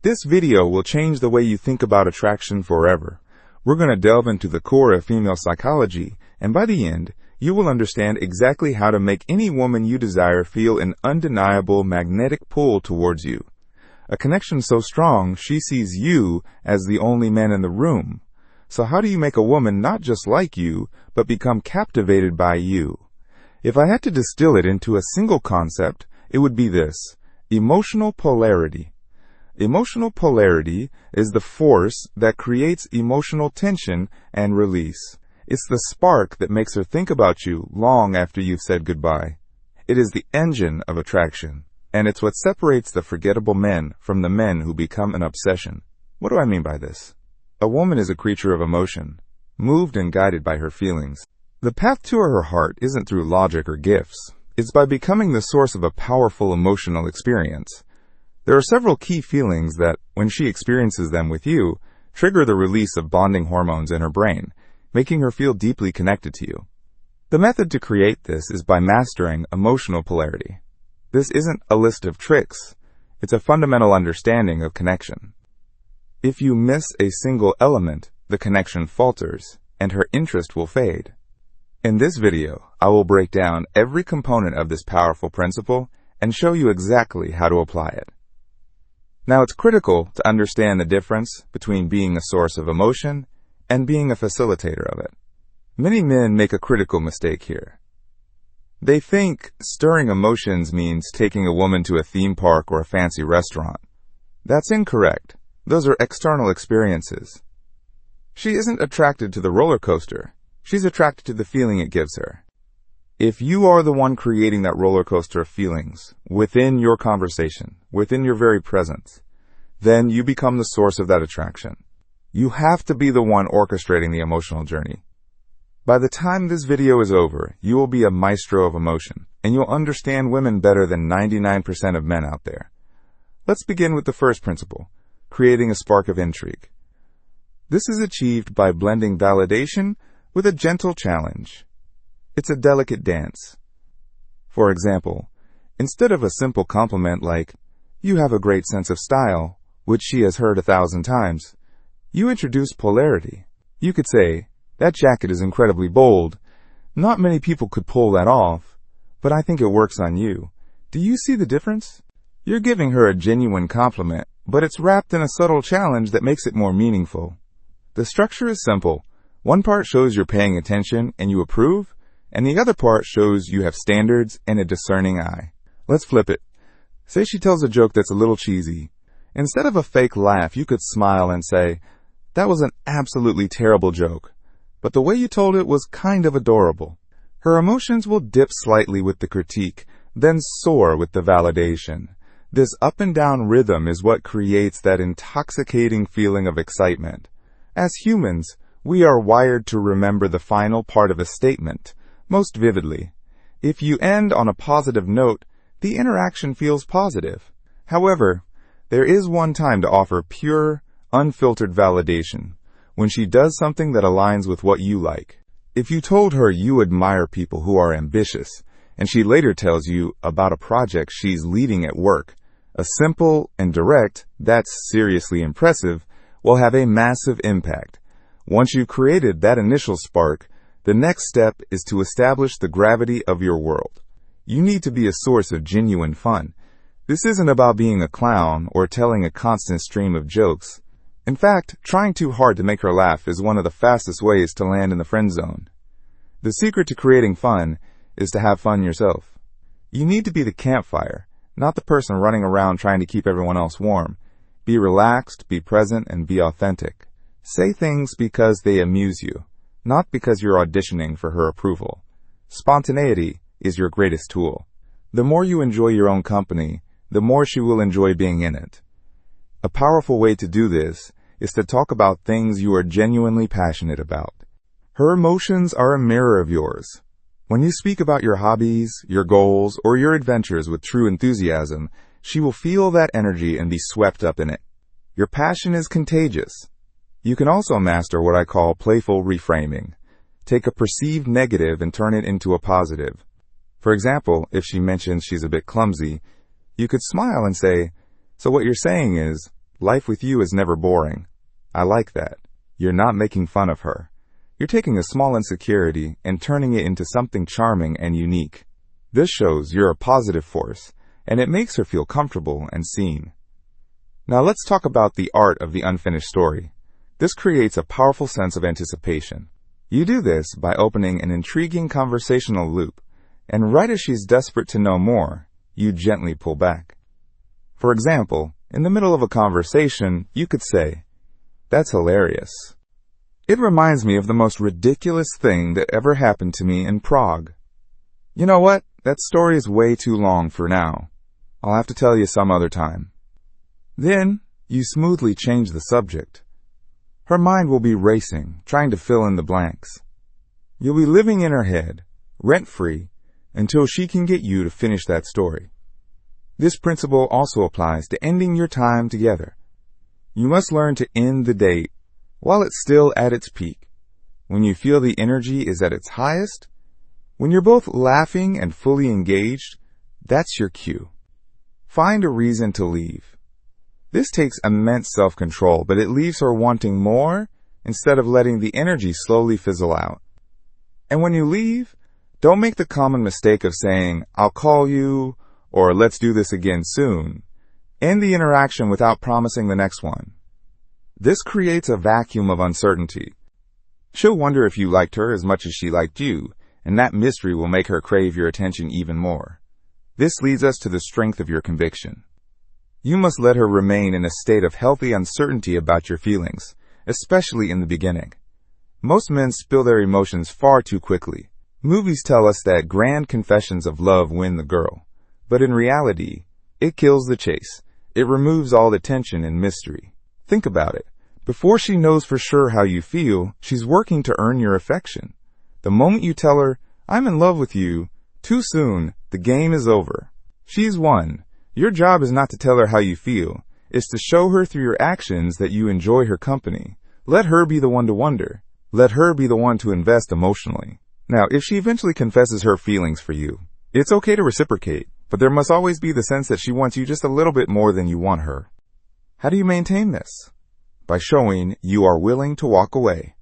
This video will change the way you think about attraction forever. We're going to delve into the core of female psychology, and by the end, you will understand exactly how to make any woman you desire feel an undeniable magnetic pull towards you. A connection so strong, she sees you as the only man in the room. So how do you make a woman not just like you, but become captivated by you? If I had to distill it into a single concept, it would be this: emotional polarity. Emotional polarity is the force that creates emotional tension and release. It's the spark that makes her think about you long after you've said goodbye. It is the engine of attraction, and it's what separates the forgettable men from the men who become an obsession. What do I mean by this? A woman is a creature of emotion, moved and guided by her feelings. The path to her heart isn't through logic or gifts. It's by becoming the source of a powerful emotional experience. There are several key feelings that, when she experiences them with you, trigger the release of bonding hormones in her brain, making her feel deeply connected to you. The method to create this is by mastering emotional polarity. This isn't a list of tricks. It's a fundamental understanding of connection. If you miss a single element, the connection falters, and her interest will fade. In this video, I will break down every component of this powerful principle and show you exactly how to apply it. Now, it's critical to understand the difference between being a source of emotion and being a facilitator of it. Many men make a critical mistake here. They think stirring emotions means taking a woman to a theme park or a fancy restaurant. That's incorrect. Those are external experiences. She isn't attracted to the roller coaster. She's attracted to the feeling it gives her. If you are the one creating that roller coaster of feelings within your conversation, within your very presence, then you become the source of that attraction. You have to be the one orchestrating the emotional journey. By the time this video is over, you will be a maestro of emotion, and you'll understand women better than 99% of men out there. Let's begin with the first principle: creating a spark of intrigue. This is achieved by blending validation with a gentle challenge. It's a delicate dance. For example, instead of a simple compliment like, "You have a great sense of style," which she has heard 1,000 times, you introduce polarity. You could say, "That jacket is incredibly bold. Not many people could pull that off, but I think it works on you. Do you see the difference?" You're giving her a genuine compliment, but it's wrapped in a subtle challenge that makes it more meaningful. The structure is simple. One part shows you're paying attention and you approve, and the other part shows you have standards and a discerning eye. Let's flip it. Say she tells a joke that's a little cheesy. Instead of a fake laugh, you could smile and say, "That was an absolutely terrible joke, but the way you told it was kind of adorable." Her emotions will dip slightly with the critique, then soar with the validation. This up and down rhythm is what creates that intoxicating feeling of excitement. As humans, we are wired to remember the final part of a statement most vividly. If you end on a positive note, the interaction feels positive. However, there is one time to offer pure, unfiltered validation: when she does something that aligns with what you like. If you told her you admire people who are ambitious, and she later tells you about a project she's leading at work, a simple and direct "That's seriously impressive" will have a massive impact. Once you've created that initial spark, the next step is to establish the gravity of your world. You need to be a source of genuine fun. This isn't about being a clown or telling a constant stream of jokes. In fact, trying too hard to make her laugh is one of the fastest ways to land in the friend zone. The secret to creating fun is to have fun yourself. You need to be the campfire, not the person running around trying to keep everyone else warm. Be relaxed, be present, and be authentic. Say things because they amuse you, not because you're auditioning for her approval. Spontaneity is your greatest tool. The more you enjoy your own company, the more she will enjoy being in it. A powerful way to do this is to talk about things you are genuinely passionate about. Her emotions are a mirror of yours. When you speak about your hobbies, your goals, or your adventures with true enthusiasm, she will feel that energy and be swept up in it. Your passion is contagious. You can also master what I call playful reframing. Take a perceived negative and turn it into a positive. For example, if she mentions she's a bit clumsy, you could smile and say, "So what you're saying is, Life with you is never boring. I like that. You're not making fun of her. You're taking a small insecurity and turning it into something charming and unique. This shows you're a positive force, and it makes her feel comfortable and seen. Now let's talk about the art of the unfinished story. This creates a powerful sense of anticipation. You do this by opening an intriguing conversational loop, and right as she's desperate to know more, you gently pull back. For example, in the middle of a conversation, you could say, "That's hilarious. It reminds me of the most ridiculous thing that ever happened to me in Prague. You know what? That story is way too long for now. I'll have to tell you some other time." Then, you smoothly change the subject. Her mind will be racing, trying to fill in the blanks. You'll be living in her head, rent-free, until she can get you to finish that story. This principle also applies to ending your time together. You must learn to end the date while it's still at its peak, when you feel the energy is at its highest, when you're both laughing and fully engaged. That's your cue. Find a reason to leave. This takes immense self-control, but it leaves her wanting more instead of letting the energy slowly fizzle out. And when you leave, don't make the common mistake of saying, "I'll call you," or "let's do this again soon." End the interaction without promising the next one. This creates a vacuum of uncertainty. She'll wonder if you liked her as much as she liked you, and that mystery will make her crave your attention even more. This leads us to the strength of your conviction. You must let her remain in a state of healthy uncertainty about your feelings, especially in the beginning. Most men spill their emotions far too quickly. Movies tell us that grand confessions of love win the girl, but in reality, it kills the chase. It removes all the tension and mystery. Think about it. Before she knows for sure how you feel, she's working to earn your affection. The moment you tell her, "I'm in love with you," too soon, the game is over. She's won. Your job is not to tell her how you feel. It's to show her through your actions that you enjoy her company. Let her be the one to wonder. Let her be the one to invest emotionally. Now, if she eventually confesses her feelings for you, it's okay to reciprocate, but there must always be the sense that she wants you just a little bit more than you want her. How do you maintain this? By showing you are willing to walk away.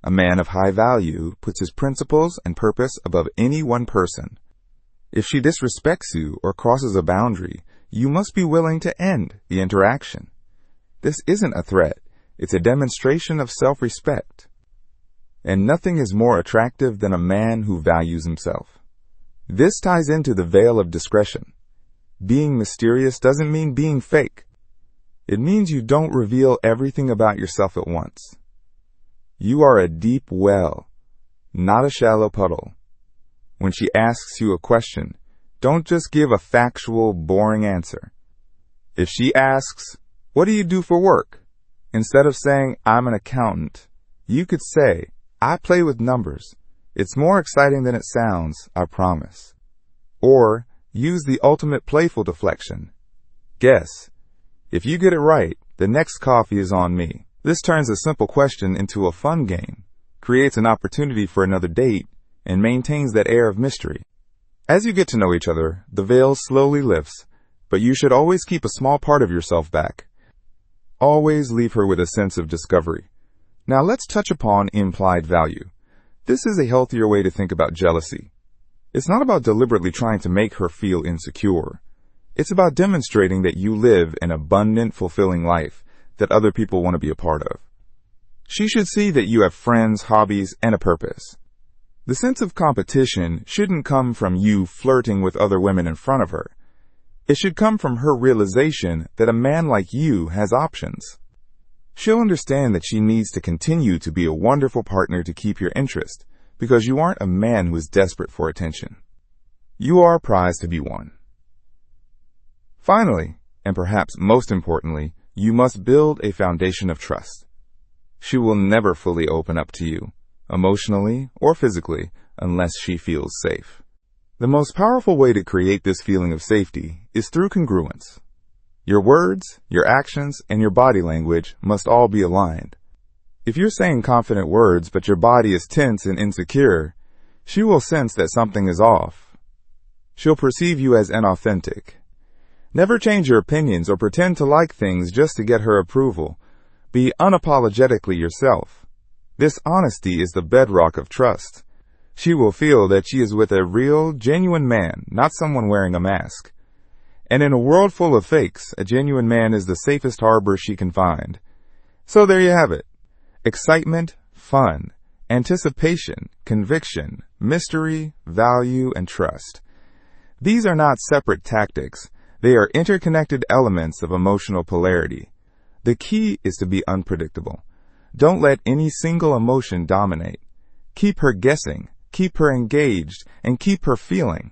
A man of high value puts his principles and purpose above any one person. If she disrespects you or crosses a boundary, you must be willing to end the interaction. This isn't a threat. It's a demonstration of self-respect. And nothing is more attractive than a man who values himself. This ties into the veil of discretion. Being mysterious doesn't mean being fake. It means you don't reveal everything about yourself at once. You are a deep well, not a shallow puddle. When she asks you a question, don't just give a factual, boring answer. If she asks, "What do you do for work?" instead of saying, "I'm an accountant," you could say, "I play with numbers. It's more exciting than it sounds, I promise." Or use the ultimate playful deflection. Guess. If you get it right, the next coffee is on me. This turns a simple question into a fun game, creates an opportunity for another date, and maintains that air of mystery. As you get to know each other, the veil slowly lifts, but you should always keep a small part of yourself back. Always leave her with a sense of discovery. Now let's touch upon implied value. This is a healthier way to think about jealousy. It's not about deliberately trying to make her feel insecure. It's about demonstrating that you live an abundant, fulfilling life that other people want to be a part of. She should see that you have friends, hobbies, and a purpose. The sense of competition shouldn't come from you flirting with other women in front of her. It should come from her realization that a man like you has options. She'll understand that she needs to continue to be a wonderful partner to keep your interest, because you aren't a man who is desperate for attention. You are a prize to be won. Finally, and perhaps most importantly, you must build a foundation of trust. She will never fully open up to you, emotionally or physically, unless she feels safe. The most powerful way to create this feeling of safety is through congruence. Your words, your actions, and your body language must all be aligned. If you're saying confident words but your body is tense and insecure, she will sense that something is off. She'll perceive you as inauthentic. Never change your opinions or pretend to like things just to get her approval. Be unapologetically yourself. This honesty is the bedrock of trust. She will feel that she is with a real, genuine man, not someone wearing a mask. And in a world full of fakes, a genuine man is the safest harbor she can find. So there you have it. Excitement, fun, anticipation, conviction, mystery, value, and trust. These are not separate tactics. They are interconnected elements of emotional polarity. The key is to be unpredictable. Don't let any single emotion dominate. Keep her guessing, keep her engaged, and keep her feeling.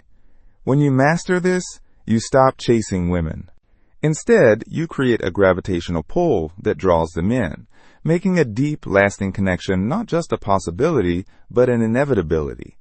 When you master this, you stop chasing women. Instead, you create a gravitational pull that draws them in, making a deep, lasting connection not just a possibility, but an inevitability.